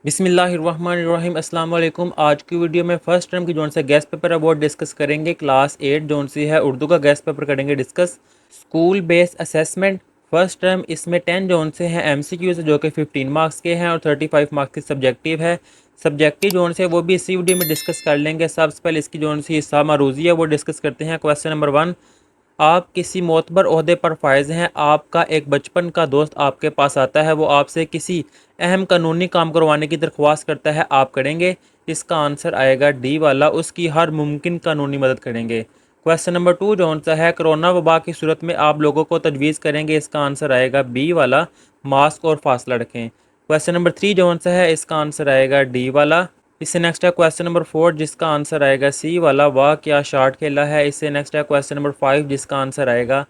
बिस्मिल्लाहिर्रहमानिर्रहीम अस्सलाम वालेकुम। आज की वीडियो में फ़र्स्ट टर्म की जोन से गेस्ट पेपर अवार्ड डिस्कस करेंगे। क्लास 8 जोन सी है, उर्दू का गेस्ट पेपर करेंगे discuss. School based assessment first term, इसमें 10 जोन से हैं एमसीक्यू से, जो कि 15 मार्क्स के हैं और 35 मार्क्स की सब्जेक्टिव है। सब्जेक्टिव जोन से वो भी इसी वीडियो में डिस्कस कर लेंगे। सबसे पहले इसकी जोन सी हिस्सा मारूजी है, वो डिस्कस करते हैं। क्वेश्चन नंबर 1, आप किसी मोतबर ओहदे पर फायज हैं। आपका एक बचपन का दोस्त आपके पास आता है, वो आपसे किसी अहम कानूनी काम करवाने की दरख्वास्त करता है, आप करेंगे? इसका आंसर आएगा डी वाला, उसकी हर मुमकिन कानूनी मदद करेंगे। क्वेश्चन नंबर 2 जौन सा है, कोरोना वबा की सूरत में आप लोगों को तजवीज़ करेंगे। इसका आंसर आएगा बी वाला, मास्क और फासला रखें। क्वेश्चन नंबर 3 जौन सा है, इसका आंसर आएगा डी वाला। इससे नेक्स्ट है क्वेश्चन नंबर 4, जिसका आंसर आएगा सी वाला, वाह क्या शार्ट खेला है। इससे नेक्स्ट है क्वेश्चन नंबर 5, जिसका आंसर आएगा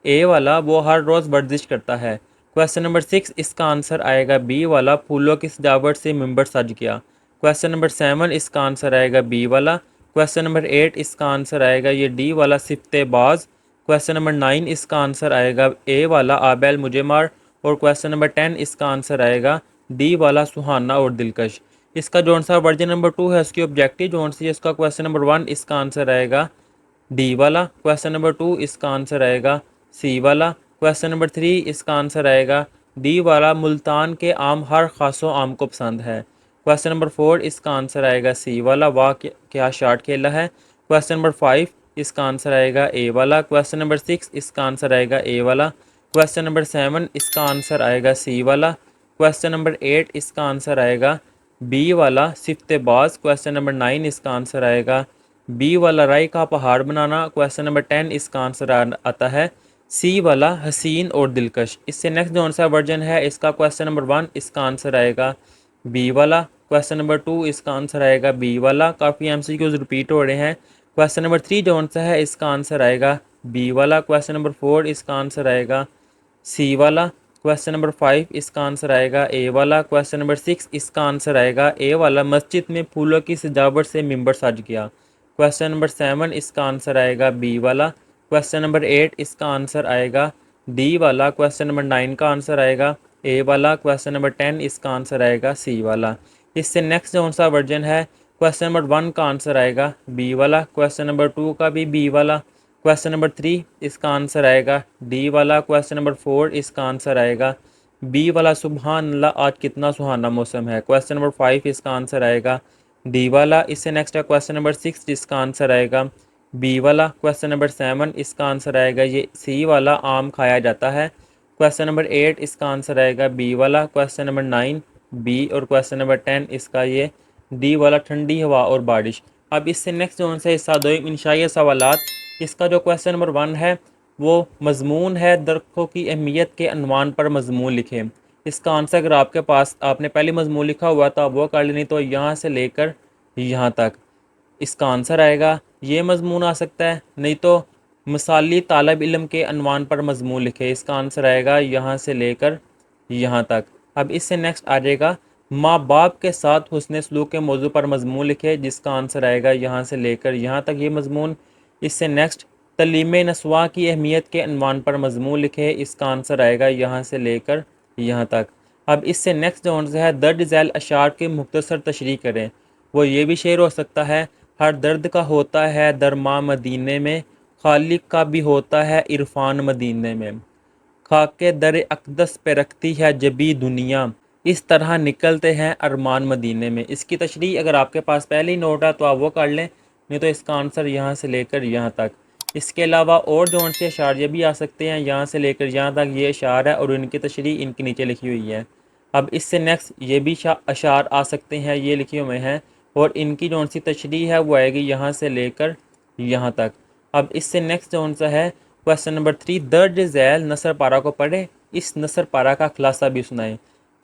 ए वाला, वो हर रोज़ वर्जिश करता है। क्वेश्चन नंबर 6, इसका आंसर आएगा बी वाला, फूलों की सजावट से मिंबर सज गया। क्वेश्चन नंबर 7, इसका आंसर आएगा बी वाला। क्वेश्चन नंबर 8, इसका आंसर आएगा ये डी वाला, सिफ्तेबाज। क्वेश्चन नंबर 9, इसका आंसर आएगा ए वाला, आबेल मुझे मार। और क्वेश्चन नंबर 10, इसका आंसर आएगा डी वाला, सुहाना और दिलकश। इसका जोन सा वर्जन नंबर 2 है, उसकी ऑब्जेक्टिव जोन सी है। इसका क्वेश्चन नंबर 1, इसका आंसर आएगा डी वाला। क्वेश्चन नंबर 2, इसका आंसर आएगा सी वाला। क्वेश्चन नंबर 3, इसका आंसर आएगा डी वाला, मुल्तान के आम हर खासो आम को पसंद है। क्वेश्चन नंबर 4, इसका आंसर आएगा सी वाला, वाह क्या शार्ट खेला है। क्वेश्चन नंबर 5, इसका आंसर आएगा ए वाला। क्वेश्चन नंबर 6, इसका आंसर आएगा ए वाला। क्वेश्चन नंबर 7, इसका आंसर आएगा सी वाला। क्वेश्चन नंबर 8, इसका आंसर आएगा बी वाला, सिफ्तेबाज। क्वेश्चन नंबर 9, इसका आंसर आएगा बी वाला, राई का पहाड़ बनाना। क्वेश्चन नंबर 10, इसका आंसर आता है सी वाला, हसीन और दिलकश। इससे नेक्स्ट जो सा वर्जन है, इसका क्वेश्चन नंबर 1, इसका आंसर आएगा बी वाला। क्वेश्चन नंबर 2, इसका आंसर आएगा बी वाला। काफ़ी एमसीक्यूज रिपीट हो रहे हैं। क्वेश्चन नंबर 3 जो सा है, इसका आंसर आएगा बी वाला। क्वेश्चन नंबर 4, इसका आंसर आएगा सी वाला। क्वेश्चन नंबर 5, इसका आंसर आएगा ए वाला। क्वेश्चन नंबर 6, इसका आंसर आएगा ए वाला, मस्जिद में फूलों की सजावट से मिंबर सज गया। क्वेश्चन नंबर 7, इसका आंसर आएगा बी वाला। क्वेश्चन नंबर 8, इसका आंसर आएगा डी वाला। क्वेश्चन नंबर 9 का आंसर आएगा ए वाला। क्वेश्चन नंबर 10, इसका आंसर आएगा सी वाला। इससे नेक्स्ट जो सा वर्जन है, क्वेश्चन नंबर 1 का आंसर आएगा बी वाला। क्वेश्चन नंबर 2 का भी बी वाला। क्वेश्चन नंबर 3, इसका आंसर आएगा डी वाला। क्वेश्चन नंबर 4, इसका आंसर आएगा बी वाला, सुबहान अल्लाह आज कितना सुहाना मौसम है। क्वेश्चन नंबर 5, इसका आंसर आएगा डी वाला। इससे नेक्स्ट है क्वेश्चन नंबर 6, जिसका आंसर आएगा बी वाला। क्वेश्चन नंबर 7, इसका आंसर आएगा ये सी वाला, आम खाया जाता है। क्वेश्चन नंबर 8, इसका आंसर आएगा बी वाला। Question number 9 B. और क्वेश्चन नंबर 10, इसका ये डी वाला, ठंडी हवा और बारिश। अब इससे नेक्स्ट जो है हिस्सा दो इंशाई सवालात। इसका जो क्वेश्चन नंबर 1 है, वो मजमून है, दरख्तों की अहमियत के अनवान पर मजमून लिखें। इसका आंसर अगर आपके पास आपने पहले मजमून लिखा हुआ था वो कर लेनी, तो यहाँ से लेकर यहाँ तक इसका आंसर आएगा। ये मजमून आ सकता है, नहीं तो मिसाली तालब इल्म के अनवान पर मजमून लिखे। इसका आंसर आएगा यहाँ से लेकर यहाँ तक। अब इससे नेक्स्ट आ जाएगा, माँ बाप के साथ हुस्न सलूक के मौजू पर मजमून लिखे। जिसका आंसर आएगा यहाँ से लेकर यहाँ तक ये मजमून। इससे नेक्स्ट, तलीम नस्वा की अहमियत के अनवान पर मजमून लिखे। इसका आंसर आएगा यहाँ से लेकर यहाँ तक। अब इससे नेक्स्ट जो है, दर्ज झैल अशार की मुख्तसर तशरीह करें। वो ये भी शेर हो सकता है, हर दर्द का होता है दरमा मदीने में, खालिक का भी होता है इरफान मदीने में, खाके दर अकदस पे रखती है जबी दुनिया, इस तरह निकलते हैं अरमान मदीने में। इसकी तशरीह अगर आपके पास पहले ही नोट है तो आप वो कर लें, नहीं तो इसका आंसर यहाँ से लेकर यहाँ तक। इसके अलावा और जो से अशार ये भी आ सकते हैं, यहाँ से लेकर यहाँ तक ये अशार है और इनकी तशरीह इनके नीचे लिखी हुई है। अब इससे नेक्स्ट ये भी अशार आ सकते हैं, ये लिखे हुए हैं, और इनकी जो सी तशरीह है वो आएगी यहाँ से लेकर यहाँ तक। अब इससे नेक्स्ट जो सा है, क्वेश्चन नंबर 3, दर्ज झैल नसर पारा को पढ़े, इस नसर पारा का खुलासा भी सुनाएं।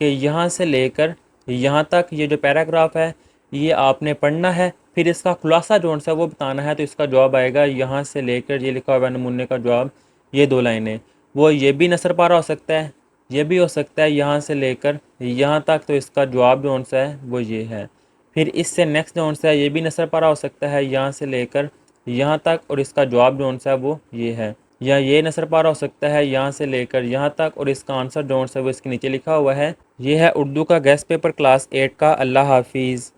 कि यहाँ से लेकर यहाँ तक ये जो पैराग्राफ है ये आपने पढ़ना है, फिर इसका खुलासा जो सा वो बताना है। तो इसका जवाब आएगा यहाँ से लेकर, ये लिखा हुआ है नमूने का जवाब, ये 2 लाइनें। वो ये भी नसर पारा हो सकता है, ये भी हो सकता है यहाँ से लेकर यहाँ तक। तो इसका जवाब जो सा है वो ये है। फिर इससे नेक्स्ट जो सा है, ये भी नसर पारा हो सकता है यहाँ से लेकर यहाँ तक, और इसका जवाब जो सा है वो ये है। या ये नसर पारा हो सकता है यहाँ से लेकर यहाँ तक, और इसका आंसर जो है वो इसके नीचे लिखा हुआ है। ये है उर्दू का गेस्ट पेपर क्लास 8 का। अल्लाह हाफिज़।